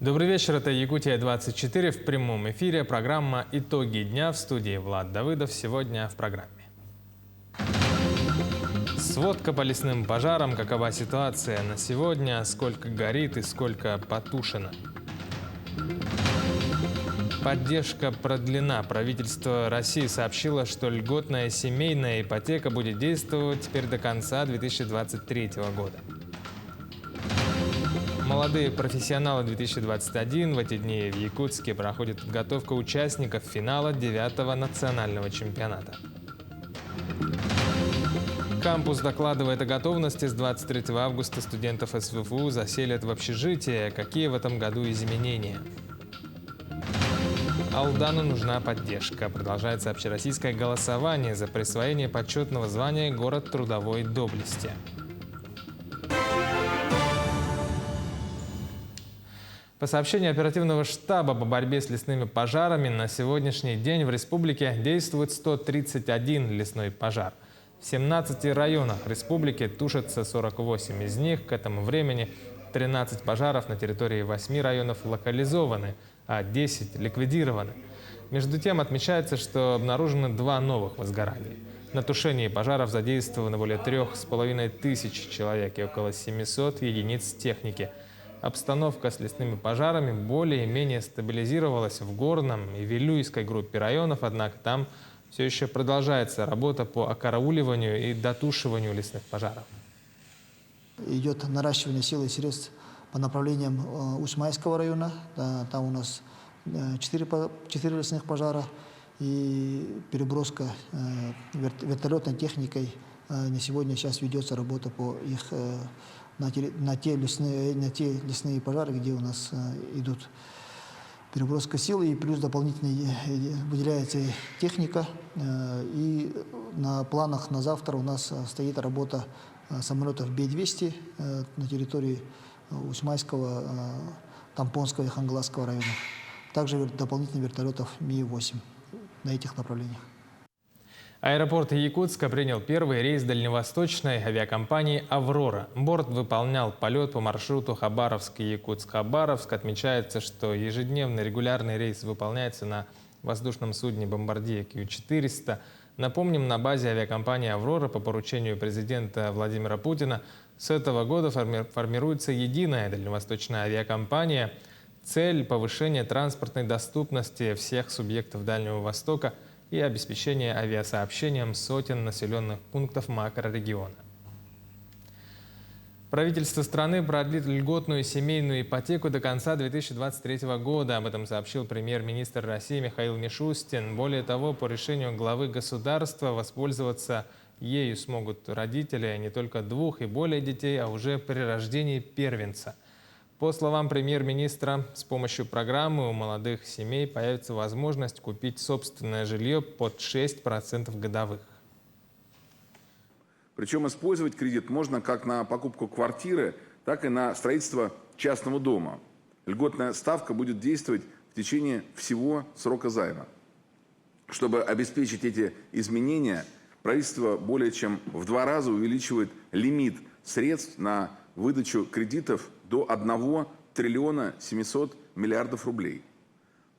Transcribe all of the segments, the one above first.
Добрый вечер, это Якутия-24 в прямом эфире. Программа «Итоги дня» в студии Влад Давыдов. Сегодня в программе. Сводка по лесным пожарам. Какова ситуация на сегодня? Сколько горит и сколько потушено? Поддержка продлена. Правительство России сообщило, что льготная семейная ипотека будет действовать теперь до конца 2023 года. Молодые профессионалы 2021 в эти дни в Якутске проходит подготовка участников финала 9-го национального чемпионата. Кампус докладывает о готовности. С 23 августа студентов СВФУ заселят в общежитие. Какие в этом году изменения? Алдану нужна поддержка. Продолжается общероссийское голосование за присвоение почетного звания «Город трудовой доблести». По сообщению оперативного штаба по борьбе с лесными пожарами, на сегодняшний день в республике действует 131 лесной пожар. В 17 районах республики тушатся 48 из них. К этому времени 13 пожаров на территории 8 районов локализованы, а 10 ликвидированы. Между тем отмечается, что обнаружено 2 новых возгорания. На тушении пожаров задействовано более 3500 человек и около 700 единиц техники. Обстановка с лесными пожарами более-менее стабилизировалась в Горном и Вилюйской группе районов, однако там все еще продолжается работа по окарауливанию и дотушиванию лесных пожаров. Идет наращивание сил и средств по направлениям Усмайского района. Там у нас 4 лесных пожара и переброска вертолетной техникой. На сегодня сейчас ведется работа по их на те лесные пожары, где у нас идут переброска сил, и плюс дополнительно выделяется техника. И на планах на завтра у нас стоит работа самолетов Б-200 на территории Усмайского, Тампонского и Хангаласского районов. Также дополнительно вертолетов Ми-8 на этих направлениях. Аэропорт Якутска принял первый рейс дальневосточной авиакомпании «Аврора». Борт выполнял полет по маршруту Хабаровск-Якутск-Хабаровск. Отмечается, что ежедневный регулярный рейс выполняется на воздушном судне «Бомбардье Q-400». Напомним, на базе авиакомпании «Аврора» по поручению президента Владимира Путина с этого года формируется единая дальневосточная авиакомпания. Цель – повышение транспортной доступности всех субъектов Дальнего Востока и обеспечение авиасообщением сотен населенных пунктов макрорегиона. Правительство страны продлит льготную семейную ипотеку до конца 2023 года. Об этом сообщил премьер-министр России Михаил Мишустин. Более того, по решению главы государства воспользоваться ею смогут родители не только 2 и более детей, а уже при рождении первенца. По словам премьер-министра, с помощью программы у молодых семей появится возможность купить собственное жилье под 6% годовых. Причем использовать кредит можно как на покупку квартиры, так и на строительство частного дома. Льготная ставка будет действовать в течение всего срока займа. Чтобы обеспечить эти изменения, правительство более чем в 2 раза увеличивает лимит средств на выдачу кредитов до 1 триллиона 700 миллиардов рублей.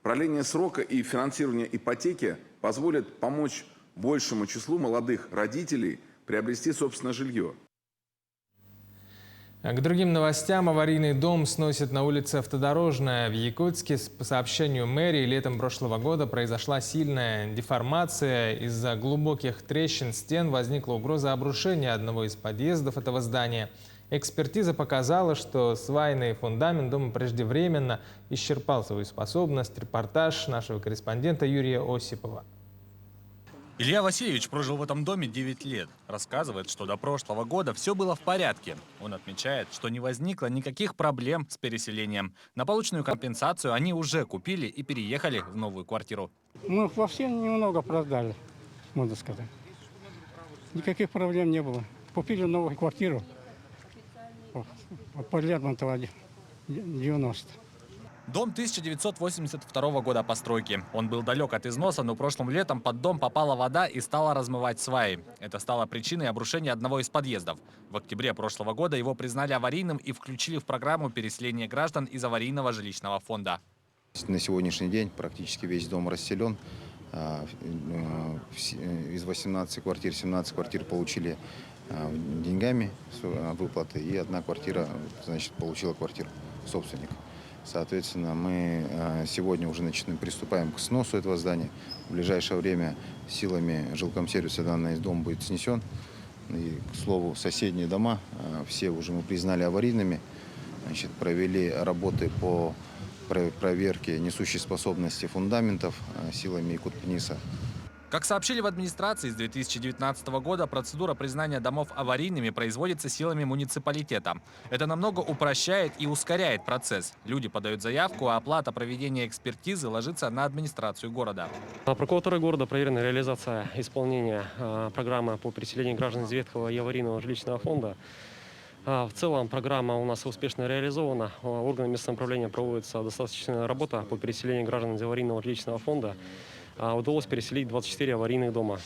Продление срока и финансирование ипотеки позволят помочь большему числу молодых родителей приобрести собственное жилье. К другим новостям. Аварийный дом сносит на улице Автодорожная в Якутске. По сообщению мэрии, летом прошлого года произошла сильная деформация. Из-за глубоких трещин стен возникла угроза обрушения одного из подъездов этого здания. Экспертиза показала, что свайный фундамент дома преждевременно исчерпал свою способность. Репортаж нашего корреспондента Юрия Осипова. Илья Васильевич прожил в этом доме 9 лет. Рассказывает, что до прошлого года все было в порядке. Он отмечает, что не возникло никаких проблем с переселением. На полученную компенсацию они уже купили и переехали в новую квартиру. Мы вообще немного продали, можно сказать. Никаких проблем не было. Купили новую квартиру по Лермонтова 90. Дом 1982 года постройки. Он был далек от износа, но прошлым летом под дом попала вода и стала размывать сваи. Это стало причиной обрушения одного из подъездов. В октябре прошлого года его признали аварийным и включили в программу переселения граждан из аварийного жилищного фонда. На сегодняшний день практически весь дом расселен. Из 18 квартир 17 квартир получили деньгами выплаты, и одна квартира, значит, получила квартиру собственника. Соответственно, мы сегодня уже приступаем к сносу этого здания. В ближайшее время силами жилкомсервиса данный дом будет снесен. И, к слову, соседние дома все уже мы признали аварийными. Значит, провели работы по проверке несущей способности фундаментов силами Якутпниса. Как сообщили в администрации, с 2019 года процедура признания домов аварийными производится силами муниципалитета. Это намного упрощает и ускоряет процесс. Люди подают заявку, а оплата проведения экспертизы ложится на администрацию города. Прокуратурой города проверена реализация исполнения программы по переселению граждан из ветхого и аварийного жилищного фонда. В целом программа у нас успешно реализована. Органами местного самоуправления проводится достаточная работа по переселению граждан из аварийного жилищного фонда. Удалось переселить 24 аварийных дома.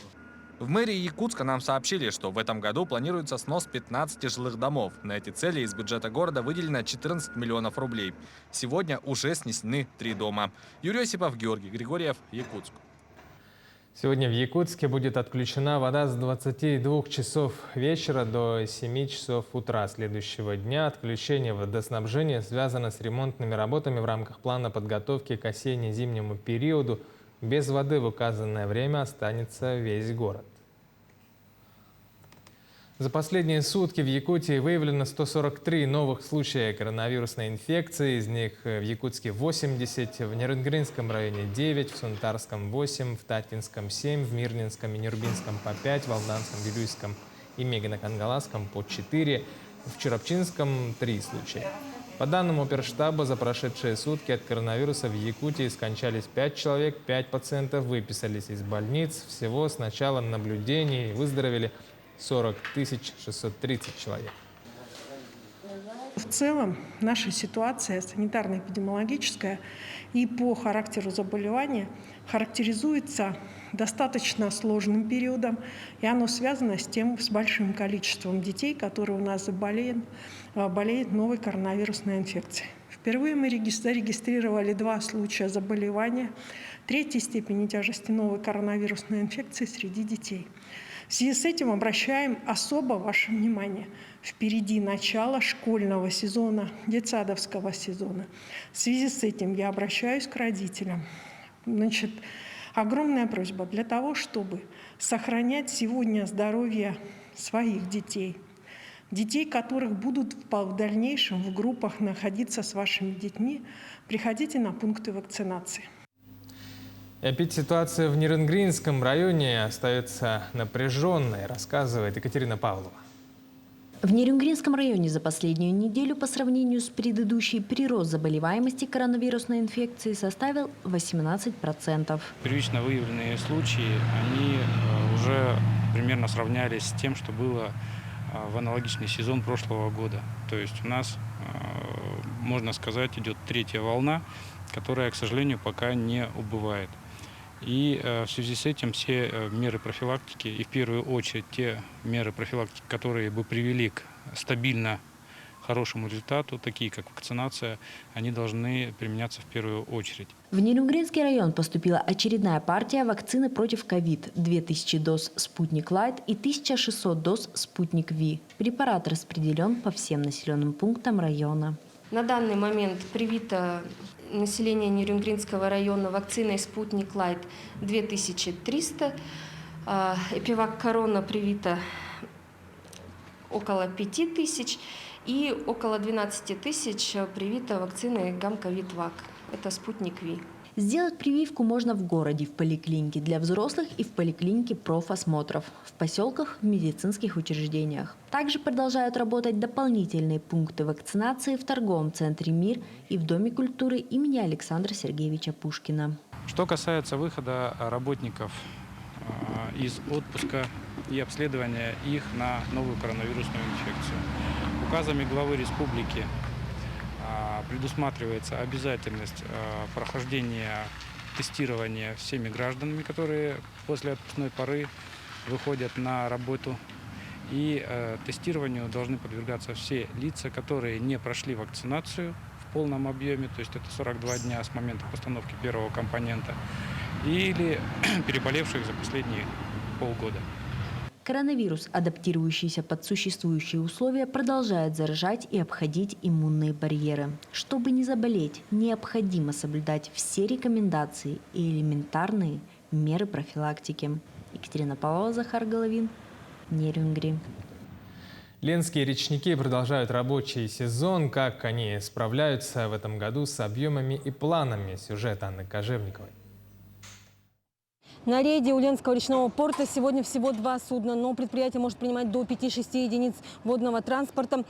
В мэрии Якутска нам сообщили, что в этом году планируется снос 15 жилых домов. На эти цели из бюджета города выделено 14 миллионов рублей. Сегодня уже снесены 3 дома. Юрий Осипов, Георгий Григорьев, Якутск. Сегодня в Якутске будет отключена вода с 22 часов вечера до 7 часов утра следующего дня. Отключение водоснабжения связано с ремонтными работами в рамках плана подготовки к осенне-зимнему периоду. Без воды в указанное время останется весь город. За последние сутки в Якутии выявлено 143 новых случая коронавирусной инфекции. Из них в Якутске 80, в Нерюнгринском районе 9, в Сунтарском 8, в Татинском 7, в Мирнинском и Нюрбинском по 5, в Алданском, Вилюйском и Мегино-Кангаласском по 4, в Чурапчинском 3 случая. По данным оперштаба, за прошедшие сутки от коронавируса в Якутии скончались 5 человек, 5 пациентов выписались из больниц. Всего с начала наблюдений выздоровели 40 630 человек. В целом наша ситуация санитарно-эпидемиологическая и по характеру заболевания характеризуется достаточно сложным периодом, и оно связано с большим количеством детей, которые у нас болеют новой коронавирусной инфекцией. Впервые мы зарегистрировали 2 случая заболевания 3-й степени тяжести новой коронавирусной инфекции среди детей. В связи с этим обращаем особо ваше внимание. Впереди начало школьного сезона, детсадовского сезона. В связи с этим я обращаюсь к родителям. Огромная просьба для того, чтобы сохранять сегодня здоровье своих детей, детей, которых будут в дальнейшем в группах находиться с вашими детьми, приходите на пункты вакцинации. И опять ситуация в Нерюнгринском районе остается напряженной, рассказывает Екатерина Павлова. В Нерюнгринском районе за последнюю неделю по сравнению с предыдущей прирост заболеваемости коронавирусной инфекцией составил 18%. Первично выявленные случаи, они уже примерно сравнялись с тем, что было в аналогичный сезон прошлого года. То есть у нас, можно сказать, идет 3-я волна, которая, к сожалению, пока не убывает. И в связи с этим все меры профилактики, и в первую очередь те меры профилактики, которые бы привели к стабильно хорошему результату, такие как вакцинация, они должны применяться в первую очередь. В Нерюнгринский район поступила очередная партия вакцины против ковид. 2000 доз «Спутник Лайт» и 1600 доз «Спутник Ви». Препарат распределен по всем населенным пунктам района. На данный момент привито население Нерюнгринского района вакциной «Спутник Лайт» 2300. Эпивак Корона привито около 5000. И около 12 тысяч привито вакциной Гамковид-Вак. Это «Спутник Ви». Сделать прививку можно в городе, в поликлинике для взрослых и в поликлинике профосмотров, в поселках, в медицинских учреждениях. Также продолжают работать дополнительные пункты вакцинации в торговом центре «Мир» и в Доме культуры имени Александра Сергеевича Пушкина. Что касается выхода работников из отпуска и обследования их на новую коронавирусную инфекцию. Указами главы республики предусматривается обязательность прохождения тестирования всеми гражданами, которые после отпускной поры выходят на работу. И тестированию должны подвергаться все лица, которые не прошли вакцинацию в полном объеме, то есть это 42 дня с момента постановки первого компонента, или переболевших за последние полгода. Коронавирус, адаптирующийся под существующие условия, продолжает заражать и обходить иммунные барьеры. Чтобы не заболеть, необходимо соблюдать все рекомендации и элементарные меры профилактики. Екатерина Павлова, Захар Головин, Нерюнгри. Ленские речники продолжают рабочий сезон. Как они справляются в этом году с объемами и планами? Сюжет Анны Кожевниковой. На рейде у Ленского речного порта сегодня всего 2 судна, но предприятие может принимать до 5-6 единиц водного транспорта.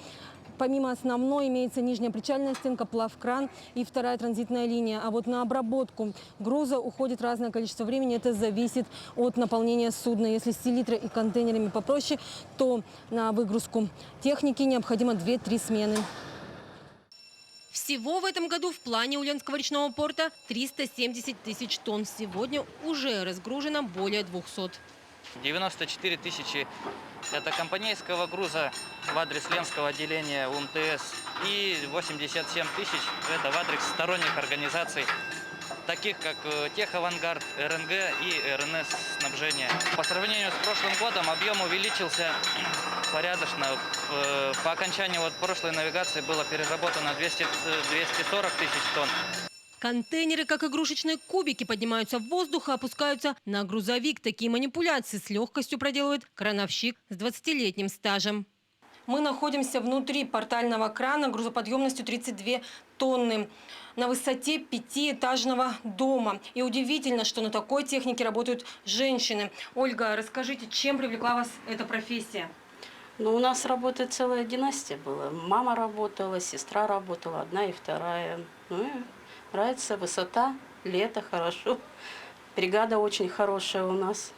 Помимо основной имеется нижняя причальная стенка, плавкран и 2-я транзитная линия. А вот на обработку груза уходит разное количество времени. Это зависит от наполнения судна. Если с селитрой и контейнерами попроще, то на выгрузку техники необходимо 2-3 смены. Всего в этом году в плане у Ленского речного порта 370 тысяч тонн. Сегодня уже разгружено более 200. 94 тысячи – это компанейского груза в адрес Ленского отделения УМТС. И 87 тысяч – это в адрес сторонних организаций, таких как Техавангард, РНГ и РНС снабжение. По сравнению с прошлым годом объем увеличился порядочно. По окончанию прошлой навигации было переработано 240 тысяч тонн. Контейнеры, как игрушечные кубики, поднимаются в воздух и опускаются на грузовик. Такие манипуляции с легкостью проделывает крановщик с 20-летним стажем. Мы находимся внутри портального крана грузоподъемностью 32 тонны на высоте 5-этажного дома. И удивительно, что на такой технике работают женщины. Ольга, расскажите, чем привлекла вас эта профессия? Ну, у нас работает целая династия была. Мама работала, сестра работала, одна и вторая. Ну, и нравится высота, лето хорошо. Бригада очень хорошая у нас.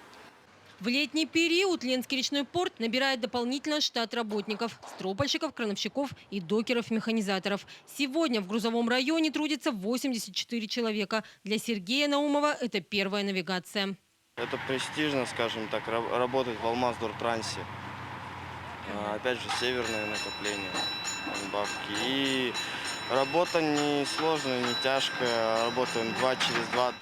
В летний период Ленский речной порт набирает дополнительно штат работников – стропольщиков, крановщиков и докеров-механизаторов. Сегодня в грузовом районе трудится 84 человека. Для Сергея Наумова это первая навигация. Это престижно, скажем так, работать в Алмаздортрансе. Опять же, северное накопление, бабки. И работа не сложная, не тяжкая. Работаем 2 через 2.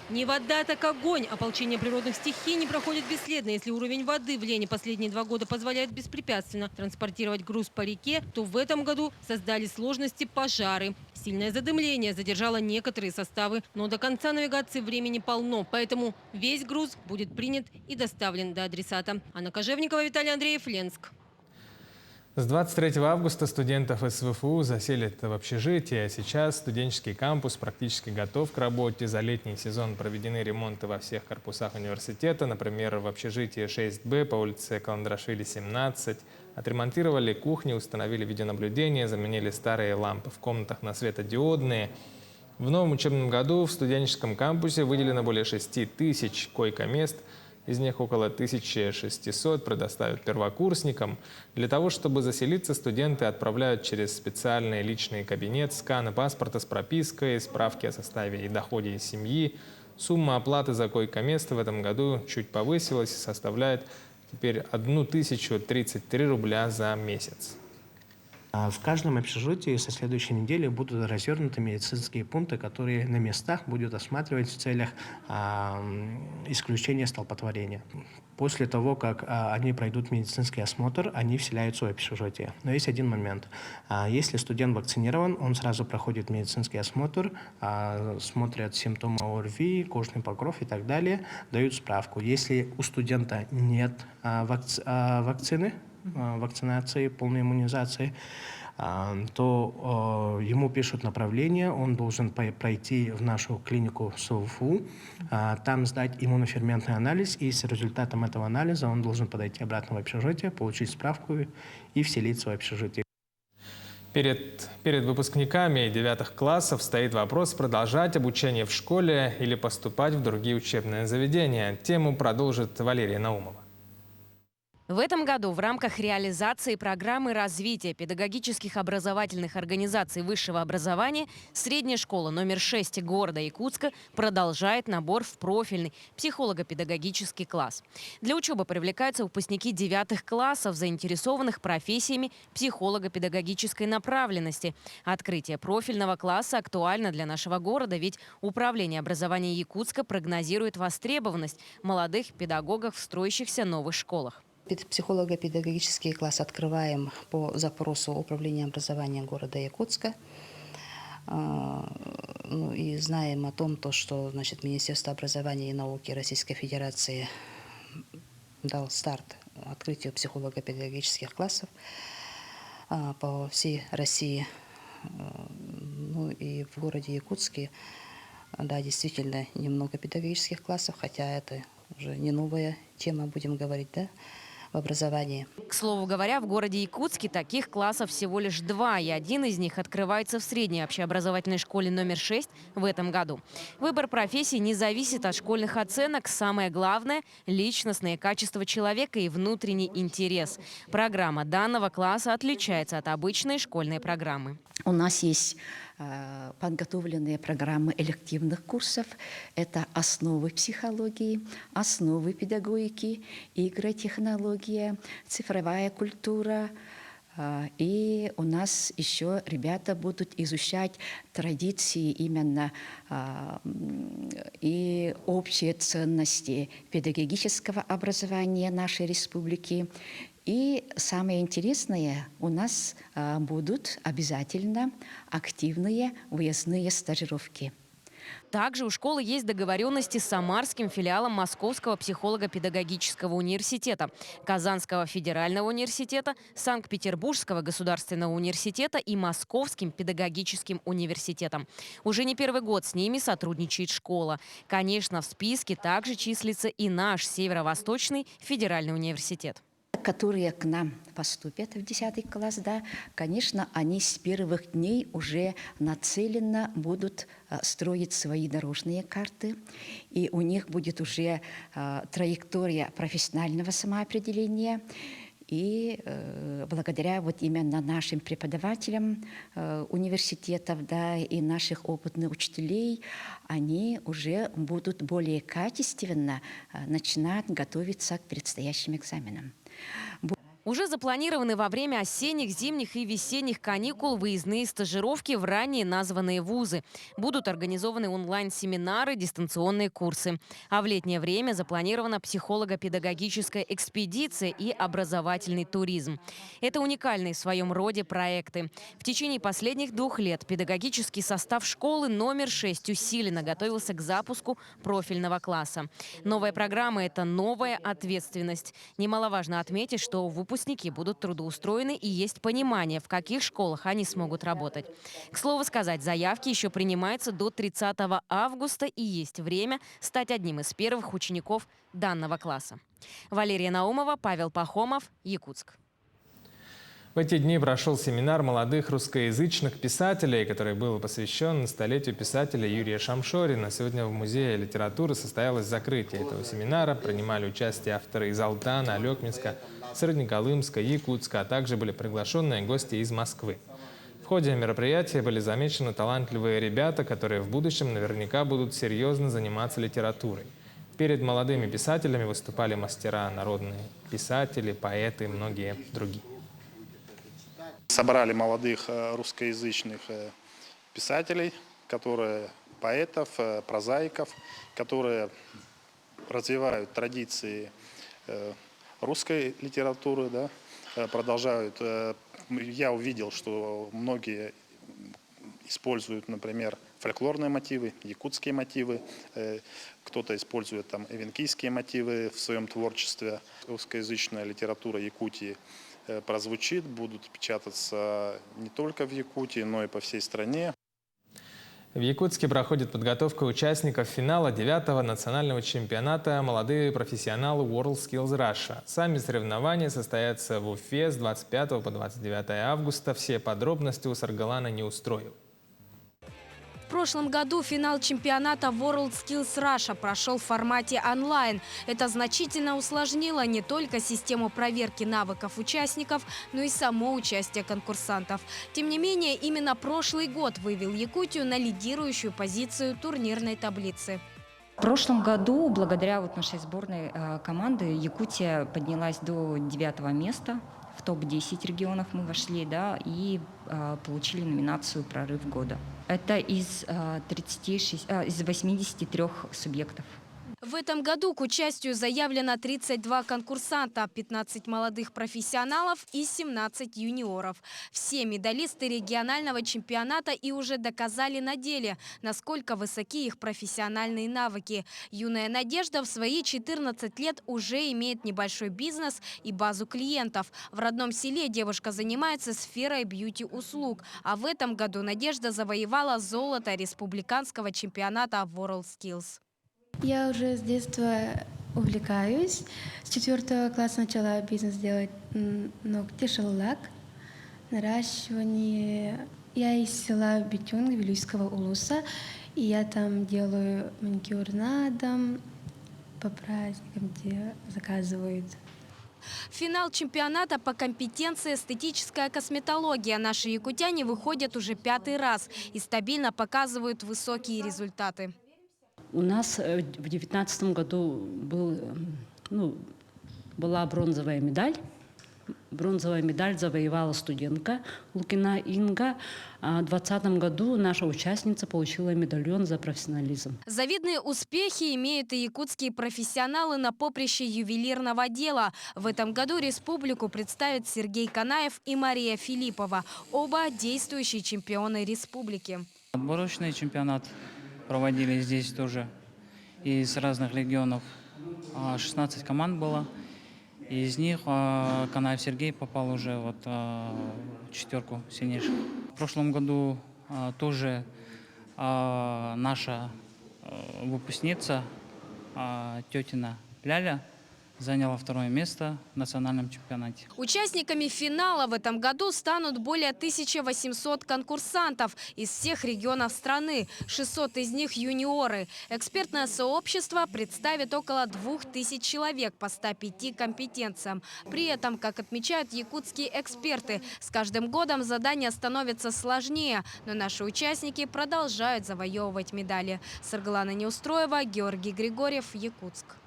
Не вода, так огонь. Ополчение природных стихий не проходит бесследно. Если уровень воды в Лене последние 2 года позволяет беспрепятственно транспортировать груз по реке, то в этом году создали сложности пожары. Сильное задымление задержало некоторые составы, но до конца навигации времени полно. Поэтому весь груз будет принят и доставлен до адресата. Анна Кожевникова, Виталий Андреев, Ленск. С 23 августа студентов СВФУ заселят в общежитие. Сейчас студенческий кампус практически готов к работе. За летний сезон проведены ремонты во всех корпусах университета. Например, в общежитии 6Б по улице Каландрашвили, 17. Отремонтировали кухни, установили видеонаблюдение, заменили старые лампы в комнатах на светодиодные. В новом учебном году в студенческом кампусе выделено более 6 тысяч койко-мест. Из них около 1600 предоставят первокурсникам. Для того, чтобы заселиться, студенты отправляют через специальный личный кабинет сканы паспорта с пропиской, справки о составе и доходе из семьи. Сумма оплаты за койко-место в этом году чуть повысилась и составляет теперь 1033 рубля за месяц. В каждом общежитии со следующей недели будут развернуты медицинские пункты, которые на местах будут осматривать в целях исключения столпотворения. После того, как они пройдут медицинский осмотр, они вселяются в общежитие. Но есть один момент. Если студент вакцинирован, он сразу проходит медицинский осмотр, смотрят симптомы ОРВИ, кожный покров и так далее, дают справку. Если у студента нет вакцинации, полной иммунизации, то ему пишут направление, он должен пройти в нашу клинику СОВФУ, там сдать иммуноферментный анализ, и с результатом этого анализа он должен подойти обратно в общежитие, получить справку и вселиться в общежитие. Перед выпускниками 9 классов стоит вопрос продолжать обучение в школе или поступать в другие учебные заведения. Тему продолжит Валерия Наумова. В этом году в рамках реализации программы развития педагогических образовательных организаций высшего образования средняя школа номер 6 города Якутска продолжает набор в профильный психолого-педагогический класс. Для учебы привлекаются выпускники 9 классов, заинтересованных профессиями психолого-педагогической направленности. Открытие профильного класса актуально для нашего города, ведь Управление образования Якутска прогнозирует востребованность молодых педагогов в строящихся новых школах. Психолого-педагогический класс открываем по запросу Управления образования города Якутска. И знаем о том, что Министерство образования и науки Российской Федерации дал старт открытию психолого-педагогических классов по всей России. И в городе Якутске, да, действительно, немного педагогических классов, хотя это уже не новая тема, будем говорить, да, в образовании. К слову говоря, в городе Якутске таких классов всего лишь 2, и один из них открывается в средней общеобразовательной школе номер 6 в этом году. Выбор профессий не зависит от школьных оценок. Самое главное – личностные качества человека и внутренний интерес. Программа данного класса отличается от обычной школьной программы. У нас есть подготовленные программы элективных курсов. Это основы психологии, основы педагогики, игротехнология, цифровая культура. И у нас еще ребята будут изучать традиции именно и общие ценности педагогического образования нашей республики. И самое интересное, у нас будут обязательно активные выездные стажировки. Также у школы есть договоренности с самарским филиалом Московского психолого-педагогического университета, Казанского федерального университета, Санкт-Петербургского государственного университета и Московским педагогическим университетом. Уже не первый год с ними сотрудничает школа. Конечно, в списке также числится и наш Северо-Восточный федеральный университет. Которые к нам поступят в 10 класс, да, конечно, они с первых дней уже нацеленно будут строить свои дорожные карты, и у них будет уже траектория профессионального самоопределения. И благодаря вот именно нашим преподавателям университетов, да, и наших опытных учителей, они уже будут более качественно начинать готовиться к предстоящим экзаменам. Уже запланированы во время осенних, зимних и весенних каникул выездные стажировки в ранее названные вузы. Будут организованы онлайн-семинары, дистанционные курсы. А в летнее время запланирована психолого-педагогическая экспедиция и образовательный туризм. Это уникальные в своем роде проекты. В течение последних 2 лет педагогический состав школы номер 6 усиленно готовился к запуску профильного класса. Новая программа – это новая ответственность. Немаловажно отметить, что выпускники будут трудоустроены и есть понимание, в каких школах они смогут работать. К слову сказать, заявки еще принимаются до 30 августа и есть время стать одним из первых учеников данного класса. Валерия Наумова, Павел Пахомов, Якутск. В эти дни прошел семинар молодых русскоязычных писателей, который был посвящен столетию писателя Юрия Шамшорина. Сегодня в Музее литературы состоялось закрытие этого семинара. Принимали участие авторы из Алтана, Алекминска, Среднеколымска, Якутска, а также были приглашенные гости из Москвы. В ходе мероприятия были замечены талантливые ребята, которые в будущем наверняка будут серьезно заниматься литературой. Перед молодыми писателями выступали мастера, народные писатели, поэты и многие другие. Собрали молодых русскоязычных писателей, поэтов, прозаиков, которые развивают традиции русской литературы, да, продолжают. Я увидел, что многие используют, например, фольклорные мотивы, якутские мотивы, кто-то использует там эвенкийские мотивы в своем творчестве. Русскоязычная литература Якутии прозвучит, будут печататься не только в Якутии, но и по всей стране. В Якутске проходит подготовка участников финала 9-го национального чемпионата «Молодые профессионалы WorldSkills Russia». Сами соревнования состоятся в Уфе с 25 по 29 августа. Все подробности у Саргалана News Строю. В прошлом году финал чемпионата WorldSkills Russia прошел в формате онлайн. Это значительно усложнило не только систему проверки навыков участников, но и само участие конкурсантов. Тем не менее, именно прошлый год вывел Якутию на лидирующую позицию турнирной таблицы. В прошлом году, благодаря нашей сборной команды, Якутия поднялась до 9-го места. В топ-10 регионов мы вошли, и получили номинацию «Прорыв года». Это из 83 субъектов. В этом году к участию заявлено 32 конкурсанта, 15 молодых профессионалов и 17 юниоров. Все медалисты регионального чемпионата и уже доказали на деле, насколько высоки их профессиональные навыки. Юная Надежда в свои 14 лет уже имеет небольшой бизнес и базу клиентов. В родном селе девушка занимается сферой бьюти-услуг. А в этом году Надежда завоевала золото республиканского чемпионата WorldSkills. Я уже с детства увлекаюсь. С 4 класса начала бизнес делать ногти, шеллак, наращивание. Я из села Битюнг, Вилюйского улуса, и я там делаю маникюр на дом, по праздникам, где заказывают. Финал чемпионата по компетенции эстетическая косметология. Наши якутяне выходят уже 5-й раз и стабильно показывают высокие результаты. У нас в 2019 году была бронзовая медаль. Бронзовую медаль завоевала студентка Лукина Инга. А в 2020 году наша участница получила медальон за профессионализм. Завидные успехи имеют и якутские профессионалы на поприще ювелирного дела. В этом году республику представят Сергей Канаев и Мария Филиппова. Оба действующие чемпионы республики. Отборочный чемпионат проводили здесь тоже из разных регионов. 16 команд было. Из них Канаев Сергей попал уже в четверку сильнейших. В прошлом году тоже наша выпускница тетина Ляля заняла 2-е место в национальном чемпионате. Участниками финала в этом году станут более 1800 конкурсантов из всех регионов страны. 600 из них юниоры. Экспертное сообщество представит около 2000 человек по 105 компетенциям. При этом, как отмечают якутские эксперты, с каждым годом задание становится сложнее, но наши участники продолжают завоевывать медали. Саргалана Неустроева, Георгий Григорьев, Якутск.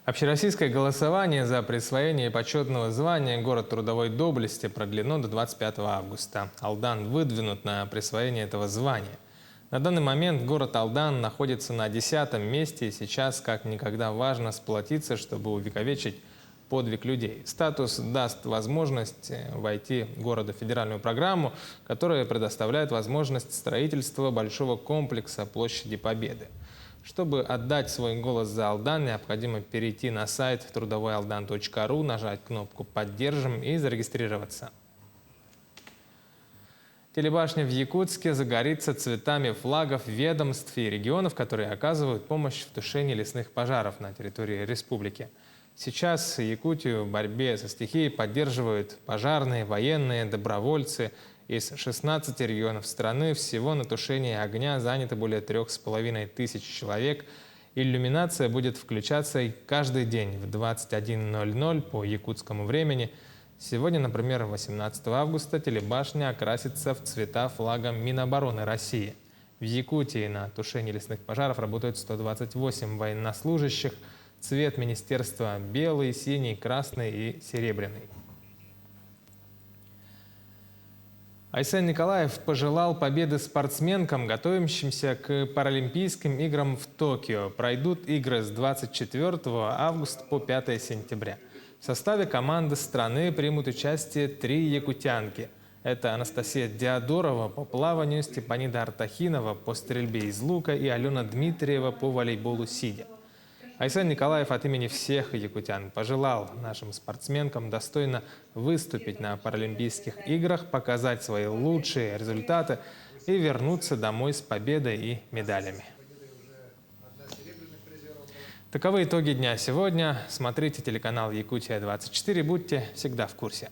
Общероссийское голосование за присвоение почетного звания «Город трудовой доблести» продлено до 25 августа. Алдан выдвинут на присвоение этого звания. На данный момент город Алдан находится на 10-м месте, и сейчас как никогда важно сплотиться, чтобы увековечить подвиг людей. Статус даст возможность войти города в федеральную программу, которая предоставляет возможность строительства большого комплекса площади Победы. Чтобы отдать свой голос за Алдан, необходимо перейти на сайт трудовойалдан.ру, нажать кнопку «Поддержим» и зарегистрироваться. Телебашня в Якутске загорится цветами флагов ведомств и регионов, которые оказывают помощь в тушении лесных пожаров на территории республики. Сейчас Якутию в борьбе со стихией поддерживают пожарные, военные, добровольцы. Из 16 регионов страны всего на тушение огня занято более 3500 человек. Иллюминация будет включаться каждый день в 21:00 по якутскому времени. Сегодня, например, 18 августа телебашня окрасится в цвета флага Минобороны России. В Якутии на тушении лесных пожаров работают 128 военнослужащих. Цвет министерства – белый, синий, красный и серебряный. Айсен Николаев пожелал победы спортсменкам, готовящимся к Паралимпийским играм в Токио. Пройдут игры с 24 августа по 5 сентября. В составе команды страны примут участие 3 якутянки. Это Анастасия Диадорова по плаванию, Степанида Артахинова по стрельбе из лука и Алена Дмитриева по волейболу сидя. Айсен Николаев от имени всех якутян пожелал нашим спортсменкам достойно выступить на Паралимпийских играх, показать свои лучшие результаты и вернуться домой с победой и медалями. Таковы итоги дня сегодня. Смотрите телеканал Якутия-24. Будьте всегда в курсе.